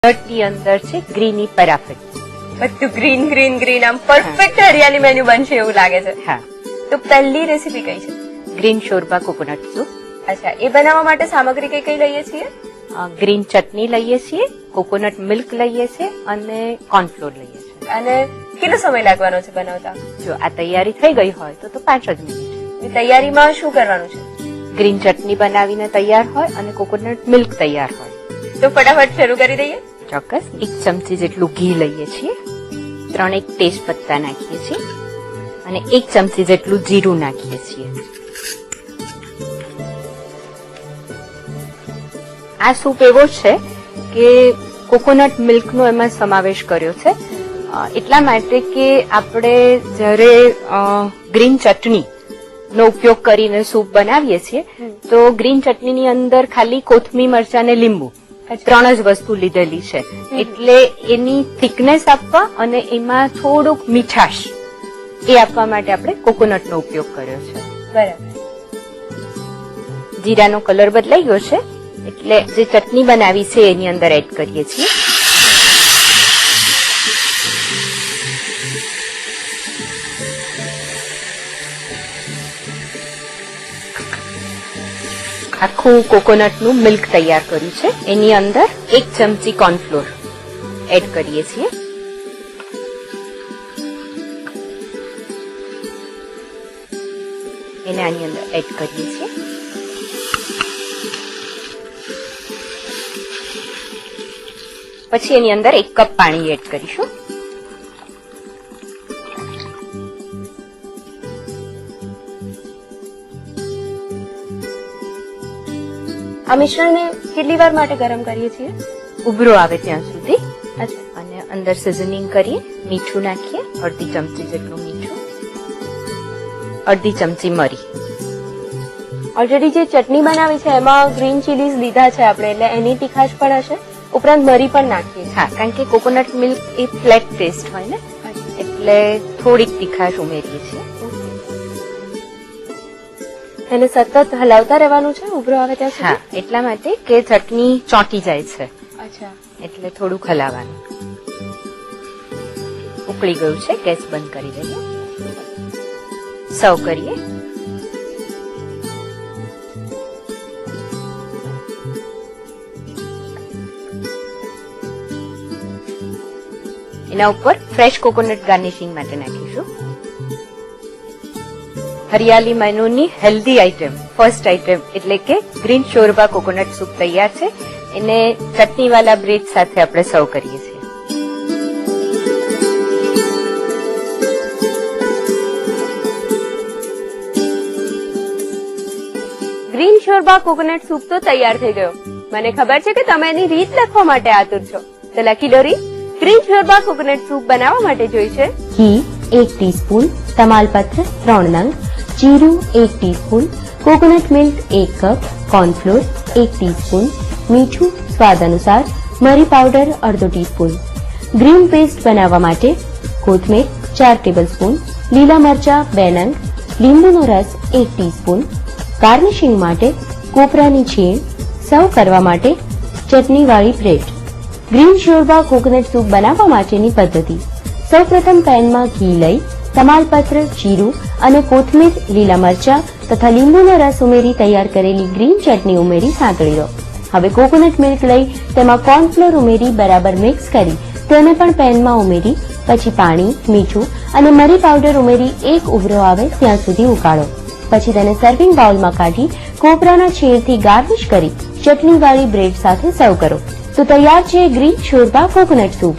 ની અંદર છે ગ્રીની પરાફરી. બધું ગ્રીન ગ્રીન ગ્રીન, આમ પરફેક્ટ હરિયાળી મેન્યુ બનશે એવું લાગે છે. હા, તો પહેલી રેસીપી કઈ છે? ગ્રીન શોરબા કોકોનટ સૂપ. અચ્છા, એ બનાવવા માટે સામગ્રી કઈ કઈ લઈએ છીએ? ગ્રીન ચટણી લઈએ છીએ, કોકોનટ મિલ્ક લઈએ છીએ અને કોર્નફ્લોર લઈએ છીએ. અને કેટલો સમય લાગવાનો છે બનાવતા? જો આ તૈયારી થઈ ગઈ હોય તો 5 જ મિનિટ. એ તૈયારીમાં શું કરવાનું છે? ગ્રીન ચટણી બનાવીને તૈયાર હોય અને કોકોનટ મિલ્ક તૈયાર હોય. તો ફટાફટ શરૂ કરી દઈએ. ચોક્કસ. 1 ચમચી જેટલું ઘી લઈએ છીએ, 3 તેજ પત્તા નાખીએ છીએ અને 1 ચમચી જેટલું જીરું નાખીએ છીએ. આ સૂપ એવો છે કે કોકોનટ મિલ્કનો એમાં સમાવેશ કર્યો છે એટલા માટે કે આપણે જ્યારે ગ્રીન ચટણી નો ઉપયોગ કરીને સૂપ બનાવીએ છીએ તો ગ્રીન ચટણીની અંદર ખાલી કોથમી મરચાં અને લીંબુ 3 જ વસ્તુ લીધેલી છે, એટલે એની થિકનેસ આપવા અને એમાં થોડુંક મીઠાશ એ આપવા માટે આપણે કોકોનટનો ઉપયોગ કર્યો છે. બરાબર. જીરાનો કલર બદલાઈ ગયો છે એટલે જે ચટણી બનાવી છે એની અંદર એડ કરીએ છીએ. આખું કોકોનટનું મિલ્ક તૈયાર કર્યું છે, એની અંદર 1 ચમચી કોર્નફ્લોર એડ કરીએ છીએ. એને આની અંદર એડ કરીએ છીએ. પછી એની અંદર 1 કપ પાણી એડ કરીશું. આ મિશ્રણને કેટલી વાર માટે ગરમ કરીએ છીએ? ઉભરો આવે ત્યાં સુધી. અચ્છા. અને અંદર સિઝનિંગ કરીએ. મીઠું નાખીએ, 1/2 ચમચી જેટલું મીઠું, 1/2 ચમચી મરી. ઓલરેડી જે ચટણી બનાવી છે એમાં ગ્રીન ચીલીઝ લીધા છે આપણે, એટલે એની તીખાશ પણ હશે, ઉપરાંત મરી પણ નાખીએ. હા, કારણ કે કોકોનટ મિલ્ક એ ફ્લેટ ટેસ્ટ હોય ને, એટલે થોડીક તીખાશ ઉમેરીએ છીએ. એને સતત હલાવતા રહેવાનું છે ઉભરો આવે ત્યાં સુધી? હા, એટલા માટે કે ચટણી ચોંટી જાય છે. અચ્છા. એટલે થોડુંક હલાવવાનું. ઉકળી ગયું છે, ગેસ બંધ કરી દઈએ. સર્વ કરીએ. એના ઉપર ફ્રેશ કોકોનટ ગાર્નિશિંગ માટે નાખીશું. હરિયાળી મેનુની હેલ્ધી આઇટમ, ફર્સ્ટ આઇટમ એટલે કે ગ્રીન શોરબા કોકોનટ સૂપ તૈયાર છે. એને ચટણીવાલા બ્રેડ સાથે આપણે સર્વ કરીએ છીએ. ગ્રીન શોરબા કોકોનટ સૂપ તો તૈયાર થઈ ગયો. મને ખબર છે કે તમે એની રીત લખવા માટે આતુર છો, તો લખી લો રીત. ગ્રીન શોરબા કોકોનટ સૂપ બનાવવા માટે જોઈશે ઘી 1 ટીસ્પૂન, તમાલપત્ર 3 નંગ, જીરું 1 teaspoon, coconut milk 1 cup, cornflour 1 teaspoon, મીઠું સ્વાદ અનુસાર, મરી પાવડર અડધો ટીસ્પૂન. ગ્રીન પેસ્ટ બનાવવા માટે કોથમીર 4 ટેબલસ્પૂન, લીલા મરચા 2 નંગ, લીંબુનો રસ 1 ટીસ્પૂન. ગાર્નિશિંગ માટે કોપરાની છીણ. સર્વ કરવા માટે ચટણીવાળી બ્રેડ. ગ્રીન શોરબા કોકોનટ સૂપ બનાવવા માટેની પદ્ધતિ: સૌપ્રથમ પેનમાં ઘી લઈ તમાલપત્ર, જીરું અને કોથમીર, લીલા મરચા તથા લીંબુનો રસ ઉમેરી તૈયાર કરેલી ગ્રીન ચટણી ઉમેરી સાંતળી લો. હવે કોકોનટ મિલ્ક લઈ તેમાં કોર્નફ્લોર ઉમેરી બરાબર મિક્સ કરી તેને પણ પેનમાં ઉમેરી પછી પાણી, મીઠું અને મરી પાવડર ઉમેરી એક ઉભરો આવે ત્યાં સુધી ઉકાળો. પછી તેને સર્વિંગ બાઉલમાં કાઢી કોપરાના છીણથી ગાર્નિશ કરી ચટણીવાળી બ્રેડ સાથે સર્વ કરો. તો તૈયાર છે ગ્રીન શોરબા કોકોનટ સૂપ.